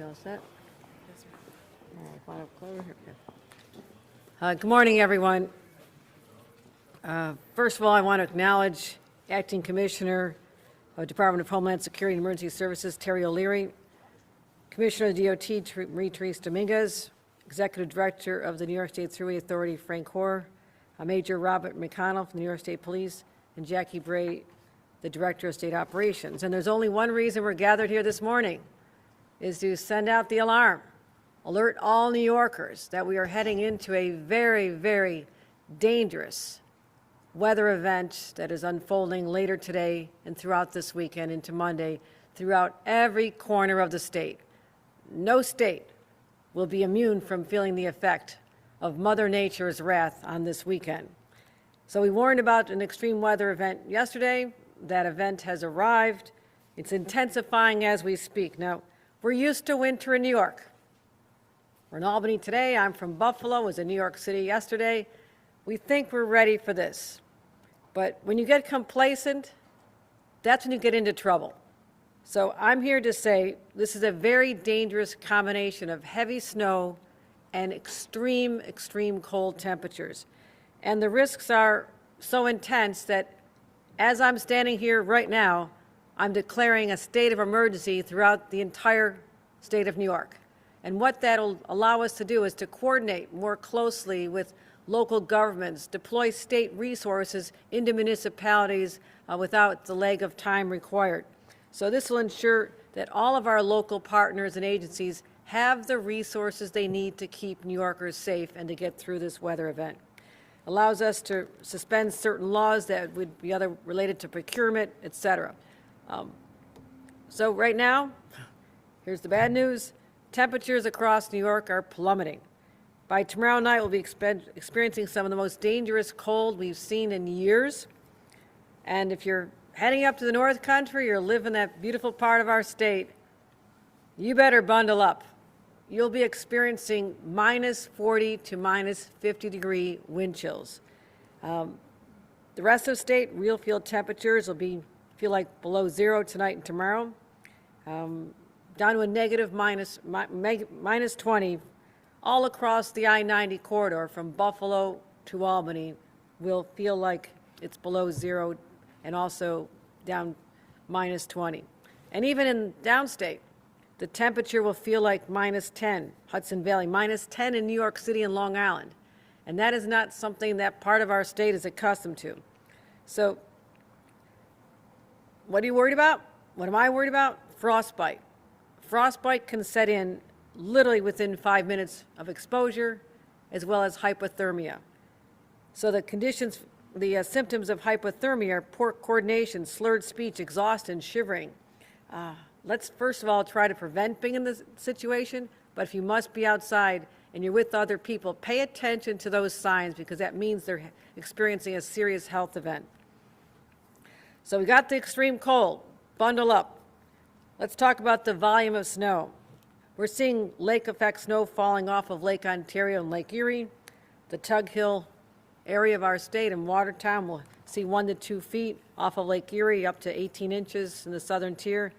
You all set? Good morning, everyone. First of all, I want to acknowledge Acting Commissioner of Department of Homeland Security and Emergency Services, Terry O'Leary, Commissioner of the DOT, Marie-Therese Dominguez, Executive Director of the New York State Thruway Authority, Frank Hoare, Major Robert McConnell from the New York State Police, and Jackie Bray, the Director of State Operations. And there's only one reason we're gathered here this morning, is to send out the alarm, alert all New Yorkers that we are heading into a very, very dangerous weather event that is unfolding later today and throughout this weekend into Monday, throughout every corner of the state. No state will be immune from feeling the effect of Mother Nature's wrath on this weekend. So we warned about an extreme weather event yesterday. That event has arrived. It's intensifying as we speak. Now, we're used to winter in New York. We're in Albany today. I'm from Buffalo, was in New York City yesterday. We think we're ready for this. But when you get complacent, that's when you get into trouble. So I'm here to say this is a very dangerous combination of heavy snow and extreme, extreme cold temperatures. And the risks are so intense that as I'm standing here right now, I'm declaring a state of emergency throughout the entire state of New York. And what that'll allow us to do is to coordinate more closely with local governments, deploy state resources into municipalities without the lag of time required. So this will ensure that all of our local partners and agencies have the resources they need to keep New Yorkers safe and to get through this weather event. Allows us to suspend certain laws that would be other related to procurement, et cetera. So right now, here's the bad news. Temperatures across New York are plummeting. By tomorrow night, we'll be experiencing some of the most dangerous cold we've seen in years. And if you're heading up to the North Country or live in that beautiful part of our state, you better bundle up. You'll be experiencing minus 40 to minus 50 degree wind chills. The rest of the state, real field temperatures will feel like below zero tonight and tomorrow, down to a negative minus 20 all across the I-90 corridor from Buffalo to Albany will feel like it's below zero and also down minus 20. And even in downstate, the temperature will feel like minus 10, Hudson Valley, minus 10 in New York City and Long Island. And that is not something that part of our state is accustomed to. So what are you worried about? What am I worried about? Frostbite. Frostbite can set in literally within 5 minutes of exposure, as well as hypothermia. So the conditions, the symptoms of hypothermia are poor coordination, slurred speech, exhaustion, shivering. Let's first of all try to prevent being in this situation, but if you must be outside and you're with other people, pay attention to those signs because that means they're experiencing a serious health event. So we got the extreme cold, bundle up. Let's talk about the volume of snow. We're seeing lake effect snow falling off of Lake Ontario and Lake Erie. The Tug Hill area of our state and Watertown will see 1 to 2 feet off of Lake Erie, up to 18 inches in the southern tier.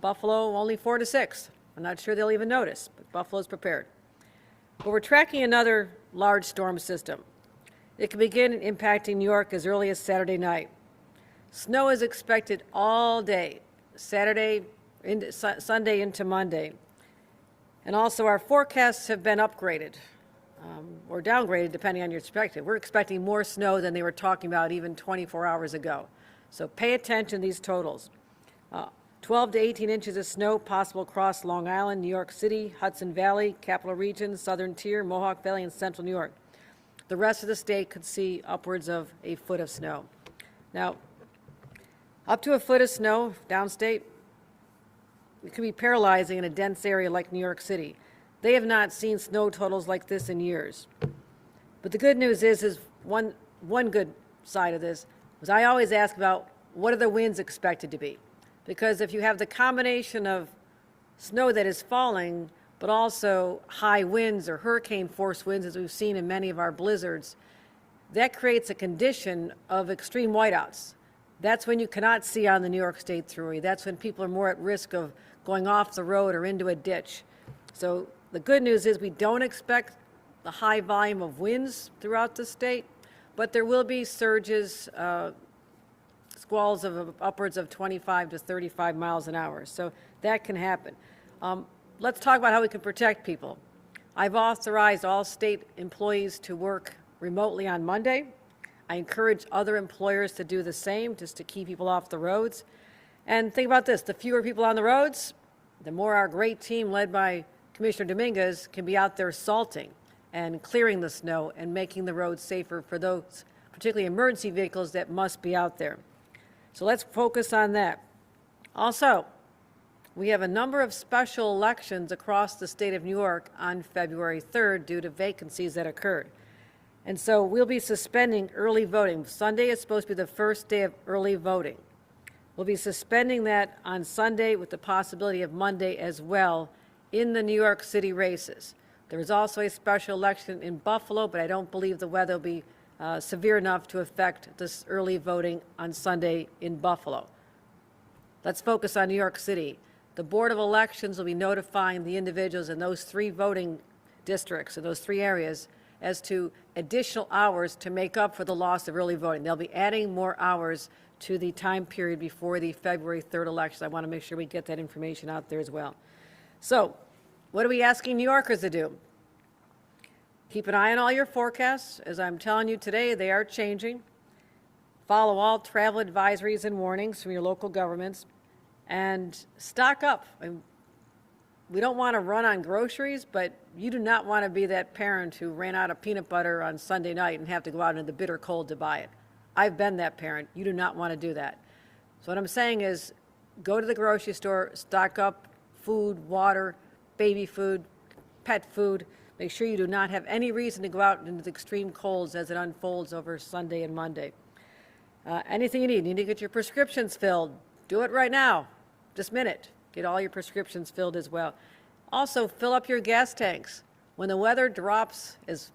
Buffalo, only 4 to 6. I'm not sure they'll even notice, but Buffalo's prepared. But we're tracking another large storm system. It can begin impacting New York as early as Saturday night. Snow is expected all day, Saturday, into Sunday into Monday. And also our forecasts have been upgraded or downgraded depending on your perspective. We're expecting more snow than they were talking about even 24 hours ago. So pay attention to these totals. 12 to 18 inches of snow possible across Long Island, New York City, Hudson Valley, Capital Region, Southern Tier, Mohawk Valley, and Central New York. The rest of the state could see upwards of a foot of snow. Now, up to a foot of snow downstate, it could be paralyzing in a dense area like New York City. They have not seen snow totals like this in years. But the good news is one good side of this was I always ask about what are the winds expected to be? Because if you have the combination of snow that is falling, but also high winds or hurricane force winds, as we've seen in many of our blizzards, that creates a condition of extreme whiteouts. That's when you cannot see on the New York State Thruway. That's when people are more at risk of going off the road or into a ditch. So the good news is we don't expect the high volume of winds throughout the state, but there will be surges, squalls of upwards of 25 to 35 miles an hour. So that can happen. Let's talk about how we can protect people. I've authorized all state employees to work remotely on Monday. I encourage other employers to do the same, just to keep people off the roads. And think about this, the fewer people on the roads, the more our great team led by Commissioner Dominguez can be out there salting and clearing the snow and making the roads safer for those, particularly emergency vehicles that must be out there. So let's focus on that. Also, we have a number of special elections across the state of New York on February 3rd due to vacancies that occurred. And so we'll be suspending early voting. Sunday is supposed to be the first day of early voting. We'll be suspending that on Sunday with the possibility of Monday as well in the New York City races. There is also a special election in Buffalo, but I don't believe the weather will be severe enough to affect this early voting on Sunday in Buffalo. Let's focus on New York City. The Board of Elections will be notifying the individuals in those 3 voting districts, in those 3 areas, as to additional hours to make up for the loss of early voting. They'll be adding more hours to the time period before the February 3rd election. I want to make sure we get that information out there as well. So, what are we asking New Yorkers to do? Keep an eye on all your forecasts. As I'm telling you today, they are changing. Follow all travel advisories and warnings from your local governments, and stock up. We don't want to run on groceries, but you do not want to be that parent who ran out of peanut butter on Sunday night and have to go out into the bitter cold to buy it. I've been that parent. You do not want to do that. So what I'm saying is, go to the grocery store, stock up food, water, baby food, pet food. Make sure you do not have any reason to go out into the extreme colds as it unfolds over Sunday and Monday. Anything you need to get your prescriptions filled, do it right now, this minute. Get all your prescriptions filled as well. Also, fill up your gas tanks. When the weather drops as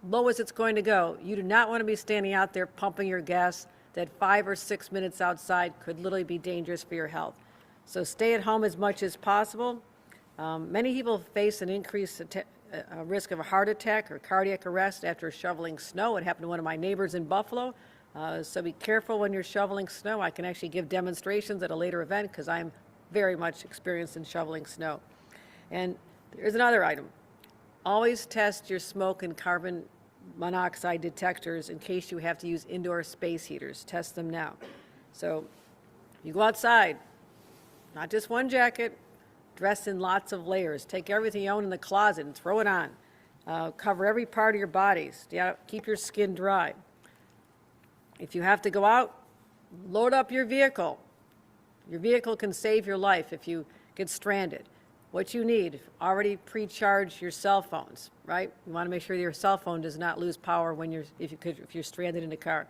low as it's going to go, you do not want to be standing out there pumping your gas. That 5 or 6 minutes outside could literally be dangerous for your health. So stay at home as much as possible. Many people face an increased risk of a heart attack or cardiac arrest after shoveling snow. It happened to one of my neighbors in Buffalo. So be careful when you're shoveling snow. I can actually give demonstrations at a later event because I'm very much experienced in shoveling snow. And there's another item. Always test your smoke and carbon monoxide detectors in case you have to use indoor space heaters. Test them now. So you go outside, not just one jacket, dress in lots of layers. Take everything you own in the closet and throw it on. Cover every part of your body. Keep your skin dry. If you have to go out, load up your vehicle. Your vehicle can save your life if you get stranded. What you need, already pre-charge your cell phones, right? You want to make sure your cell phone does not lose power when if you're stranded in a car.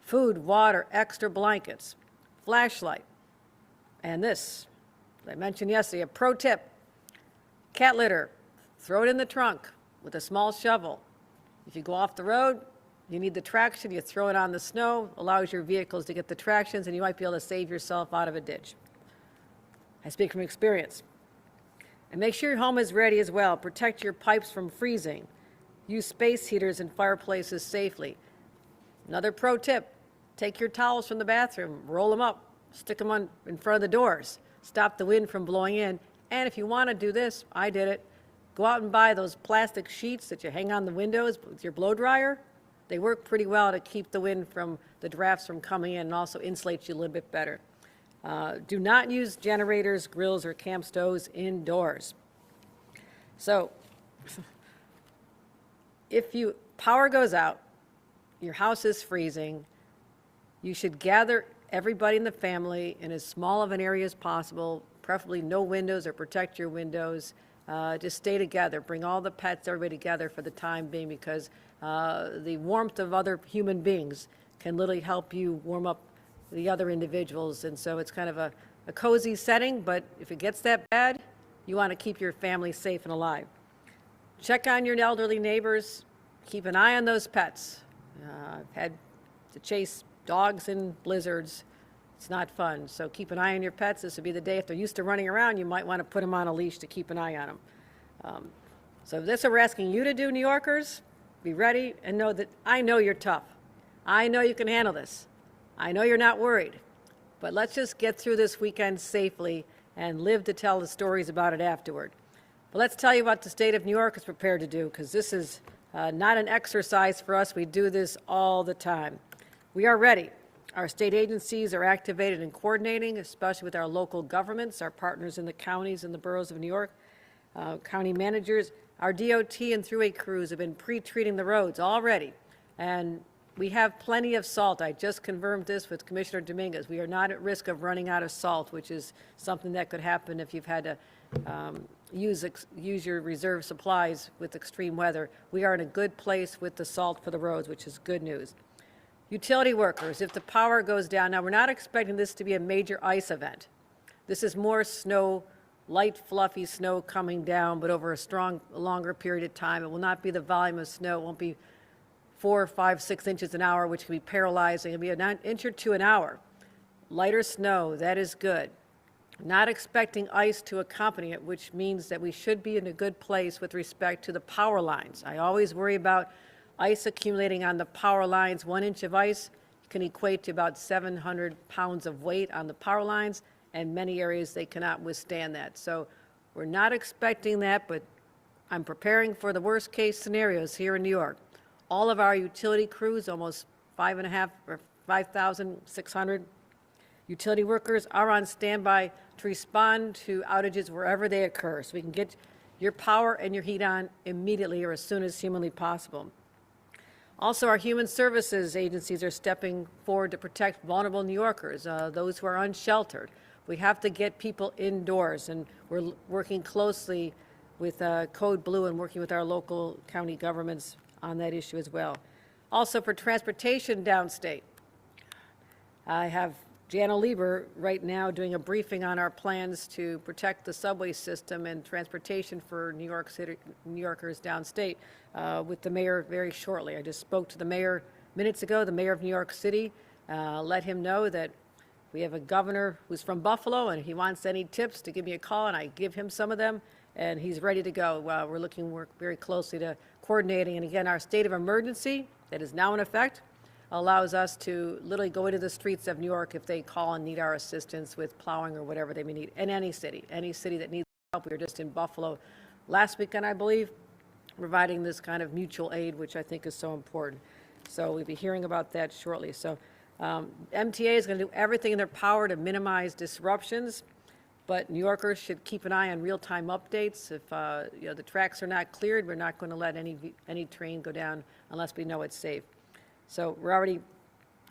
Food, water, extra blankets, flashlight. And this, as I mentioned yesterday, a pro tip, cat litter, throw it in the trunk with a small shovel. If you go off the road, you need the traction, you throw it on the snow, allows your vehicles to get the tractions, and you might be able to save yourself out of a ditch. I speak from experience. And make sure your home is ready as well. Protect your pipes from freezing. Use space heaters and fireplaces safely. Another pro tip, take your towels from the bathroom, roll them up, stick them in front of the doors, stop the wind from blowing in. And if you want to do this, I did it, go out and buy those plastic sheets that you hang on the windows with your blow dryer. They work pretty well to keep the wind from the drafts from coming in and also insulate you a little bit better. Do not use generators, grills, or camp stoves indoors. So if power goes out, your house is freezing, you should gather everybody in the family in as small of an area as possible, preferably no windows or protect your windows. Just stay together. Bring all the pets, everybody together for the time being because the warmth of other human beings can literally help you warm up the other individuals. And so it's kind of a cozy setting, but if it gets that bad, you want to keep your family safe and alive. Check on your elderly neighbors. Keep an eye on those pets. I've had to chase dogs in blizzards. It's not fun. So keep an eye on your pets. This would be the day if they're used to running around, you might want to put them on a leash to keep an eye on them. So this we're asking you to do, New Yorkers. Be ready and know that I know you're tough. I know you can handle this. I know you're not worried. But let's just get through this weekend safely and live to tell the stories about it afterward. But let's tell you what the state of New York is prepared to do, because this is not an exercise for us. We do this all the time. We are ready. Our state agencies are activated and coordinating, especially with our local governments, our partners in the counties and the boroughs of New York, county managers. Our DOT and thruway crews have been pre-treating the roads already, and we have plenty of salt. I just confirmed this with Commissioner Dominguez. We are not at risk of running out of salt, which is something that could happen if you've had to use your reserve supplies with extreme weather. We are in a good place with the salt for the roads, which is good news. Utility workers, if the power goes down, now we're not expecting this to be a major ice event. This is more snow, light, fluffy snow coming down, but over a longer period of time. It will not be the volume of snow. It won't be 4, 5, 6 inches an hour, which can be paralyzing. It'll be an inch or two an hour. Lighter snow, that is good. Not expecting ice to accompany it, which means that we should be in a good place with respect to the power lines. I always worry about ice accumulating on the power lines. 1 inch of ice can equate to about 700 pounds of weight on the power lines, and many areas they cannot withstand that. So we're not expecting that, but I'm preparing for the worst case scenarios here in New York. All of our utility crews, almost 5,600 utility workers, are on standby to respond to outages wherever they occur, so we can get your power and your heat on immediately or as soon as humanly possible. Also, our human services agencies are stepping forward to protect vulnerable New Yorkers, those who are unsheltered. We have to get people indoors, and we're working closely with Code Blue and working with our local county governments on that issue as well. Also, for transportation downstate, I have Jana Lieber right now doing a briefing on our plans to protect the subway system and transportation for New York City, New Yorkers downstate with the mayor very shortly. I just spoke to the mayor minutes ago, the mayor of New York City, let him know that we have a governor who's from Buffalo, and he wants any tips to give me a call, and I give him some of them, and he's ready to go. We're work very closely to coordinating, and again, our state of emergency that is now in effect allows us to literally go into the streets of New York if they call and need our assistance with plowing or whatever they may need, in any city that needs help. We were just in Buffalo last weekend, I believe, providing this kind of mutual aid, which I think is so important. So we'll be hearing about that shortly. So MTA is going to do everything in their power to minimize disruptions, but New Yorkers should keep an eye on real-time updates. If the tracks are not cleared, we're not going to let any train go down unless we know it's safe. So we're already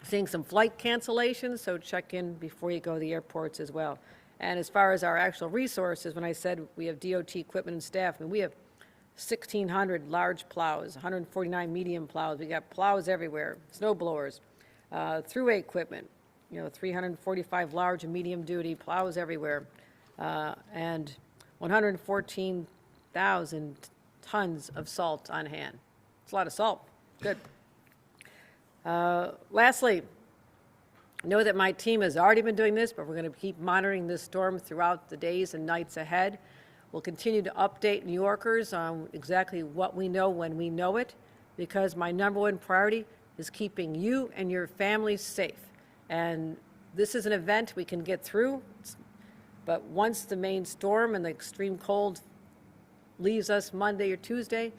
seeing some flight cancellations, so check in before you go to the airports as well. And as far as our actual resources, when I said we have DOT equipment and staff, I mean, we have 1,600 large plows, 149 medium plows. We got plows everywhere, snow blowers, thruway equipment, 345 large and medium duty plows everywhere, and 114,000 tons of salt on hand. It's a lot of salt. Good. Lastly, know that my team has already been doing this, but we're going to keep monitoring this storm throughout the days and nights ahead. We'll continue to update New Yorkers on exactly what we know when we know it, because my #1 priority is keeping you and your families safe. And this is an event we can get through, but once the main storm and the extreme cold leaves us Monday or Tuesday,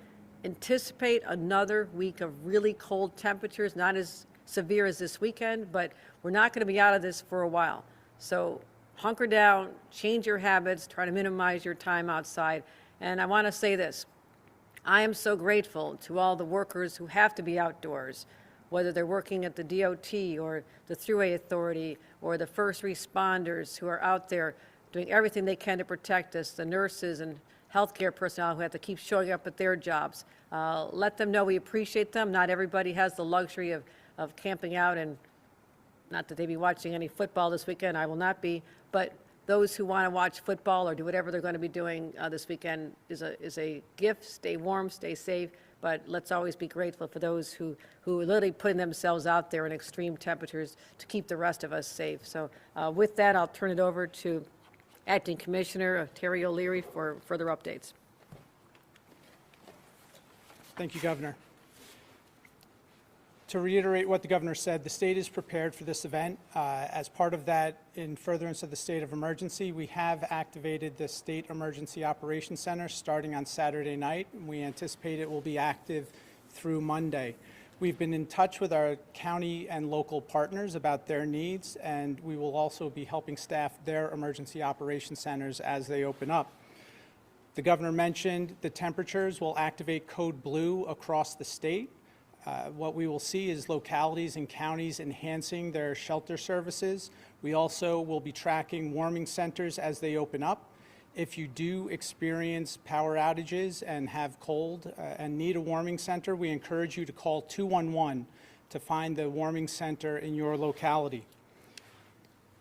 anticipate another week of really cold temperatures, not as severe as this weekend, but we're not going to be out of this for a while. So hunker down, change your habits, try to minimize your time outside. And I want to say this. I am so grateful to all the workers who have to be outdoors, whether they're working at the DOT or the Thruway Authority or the first responders who are out there doing everything they can to protect us, the nurses and healthcare personnel who have to keep showing up at their jobs. Let them know we appreciate them. Not everybody has the luxury of camping out, and not that they be watching any football this weekend, I will not be, but those who want to watch football or do whatever they're going to be doing this weekend is a gift. Stay warm, stay safe, but let's always be grateful for those who are literally putting themselves out there in extreme temperatures to keep the rest of us safe. So with that, I'll turn it over to Acting Commissioner Terry O'Leary for further updates. Thank you, Governor. To reiterate what the Governor said, the state is prepared for this event. As part of that, in furtherance of the state of emergency, we have activated the State Emergency Operations Center starting on Saturday night. We anticipate it will be active through Monday. We've been in touch with our county and local partners about their needs, and we will also be helping staff their emergency operations centers as they open up. The Governor mentioned the temperatures will activate code blue across the state. What we will see is localities and counties enhancing their shelter services. We also will be tracking warming centers as they open up. If you do experience power outages and have cold and need a warming center, we encourage you to call 211 to find the warming center in your locality.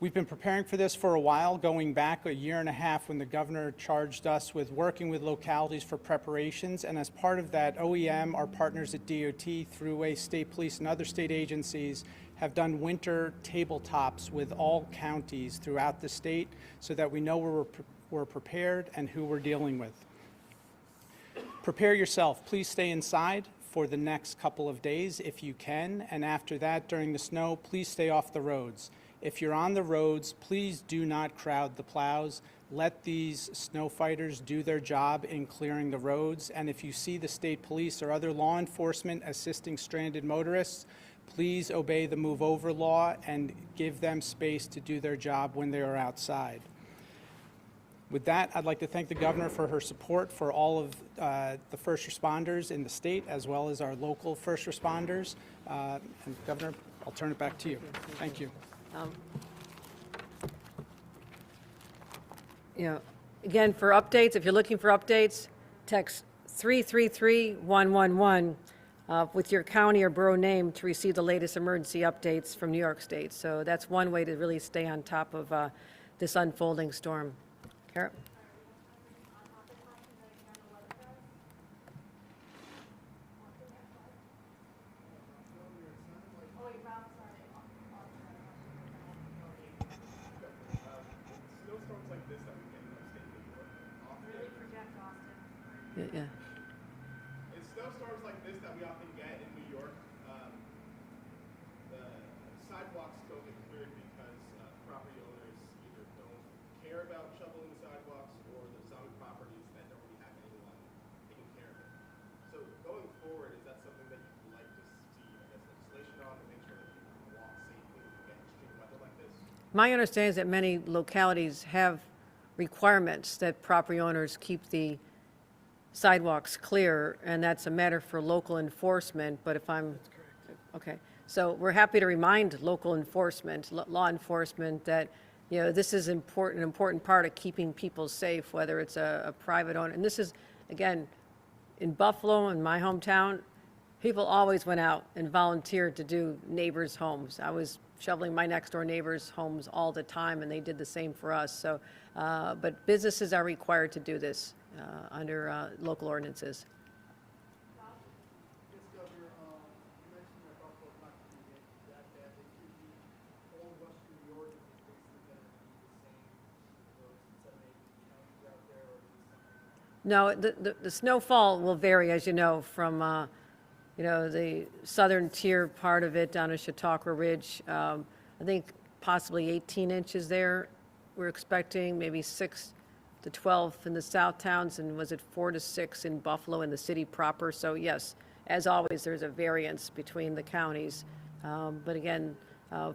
We've been preparing for this for a while, going back a year and a half when the Governor charged us with working with localities for preparations. And as part of that, OEM, our partners at DOT, Thruway, State Police, and other state agencies have done winter tabletops with all counties throughout the state so that we know we're prepared and who we're dealing with. Prepare yourself. Please stay inside for the next couple of days if you can. And after that, during the snow, please stay off the roads. If you're on the roads, please do not crowd the plows. Let these snow fighters do their job in clearing the roads. And if you see the state police or other law enforcement assisting stranded motorists, please obey the move over law and give them space to do their job when they are outside. With that, I'd like to thank the Governor for her support for all of the first responders in the state, as well as our local first responders. And Governor, I'll turn it back to you. Thank you. Again, for updates, if you're looking for updates, text 333-111 with your county or borough name to receive the latest emergency updates from New York State. So that's one way to really stay on top of this unfolding storm. Kara? Yeah. In snowstorms like this that we often get in New York, the sidewalks don't get cleared because property owners either don't care about shoveling the sidewalks or there's some properties that don't really have anyone taking care of it. So going forward, is that something that you'd like to see, I guess, legislation on to make sure that people can walk safely when we get extreme weather like this? My understanding is that many localities have requirements that property owners keep the sidewalks clear, and that's a matter for local enforcement. But if I'm okay, so we're happy to remind local enforcement, law enforcement, that this is an important part of keeping people safe, whether it's a private owner. And this is, again, in Buffalo, in my hometown, people always went out and volunteered to do neighbors' homes. I was shoveling my next door neighbors' homes all the time, and they did the same for us. So, but businesses are required to do this under local ordinances. Yes, Governor, you mentioned that Buffalo's not going to be that bad. They could be all Western New York is basically going to be the same. Those 7, 8 counties out there, or is something? No, the snowfall will vary, as you know, from the southern tier part of it down to Chautauqua Ridge. I think possibly 18 inches there. We're expecting maybe 6 to 12 in the south towns, and was it 4 to 6 in Buffalo in the city proper? So yes, as always, there's a variance between the counties. But again,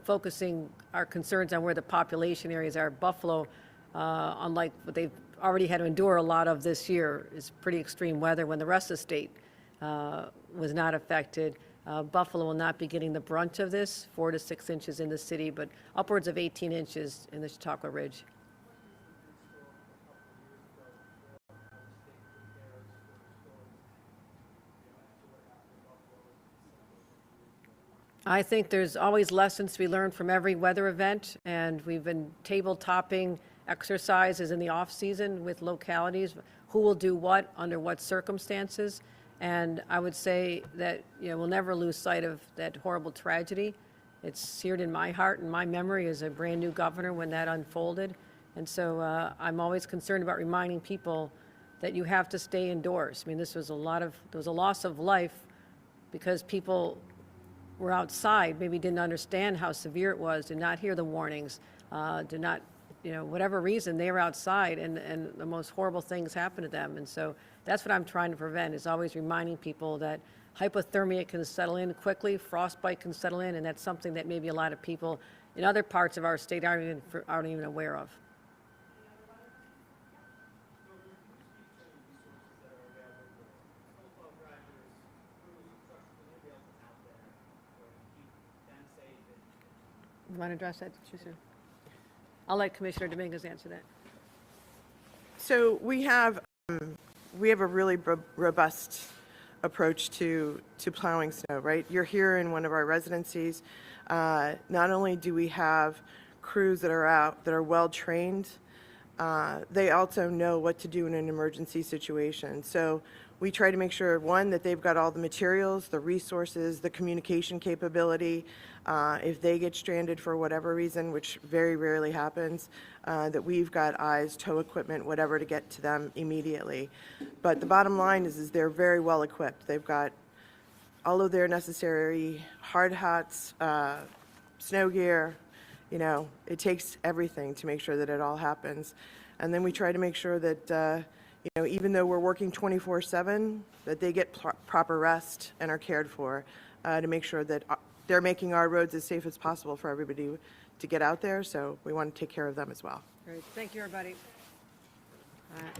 focusing our concerns on where the population areas are. Buffalo, unlike what they've already had to endure a lot of this year, is pretty extreme weather when the rest of the state was not affected. Buffalo will not be getting the brunt of this, 4 to 6 inches in the city, but upwards of 18 inches in the Chautauqua Ridge. I think there's always lessons to be learned from every weather event, and we've been table-topping exercises in the off-season with localities, who will do what, under what circumstances, And I would say that, we'll never lose sight of that horrible tragedy. It's seared in my heart and my memory as a brand-new governor when that unfolded. And so I'm always concerned about reminding people that you have to stay indoors. I mean, there was a loss of life because people were outside, maybe didn't understand how severe it was, did not hear the warnings, did not, whatever reason, they were outside and the most horrible things happened to them. And so that's what I'm trying to prevent, is always reminding people that hypothermia can settle in quickly, frostbite can settle in, and that's something that maybe a lot of people in other parts of our state aren't even aware of. You want to address that, Susan? I'll let Commissioner Dominguez answer that. So we have a really robust approach to plowing snow, right? You're here in one of our residencies. Not only do we have crews that are out that are well trained, they also know what to do in an emergency situation. So we try to make sure, one, that they've got all the materials, the resources, the communication capability. If they get stranded for whatever reason, which very rarely happens, that we've got eyes, tow equipment, whatever to get to them immediately. But the bottom line is they're very well equipped. They've got all of their necessary hard hats, snow gear. It takes everything to make sure that it all happens. And then we try to make sure that, even though we're working 24/7, that they get proper rest and are cared for, to make sure that they're making our roads as safe as possible for everybody to get out there. So we want to take care of them as well. Great. Thank you, everybody. All right.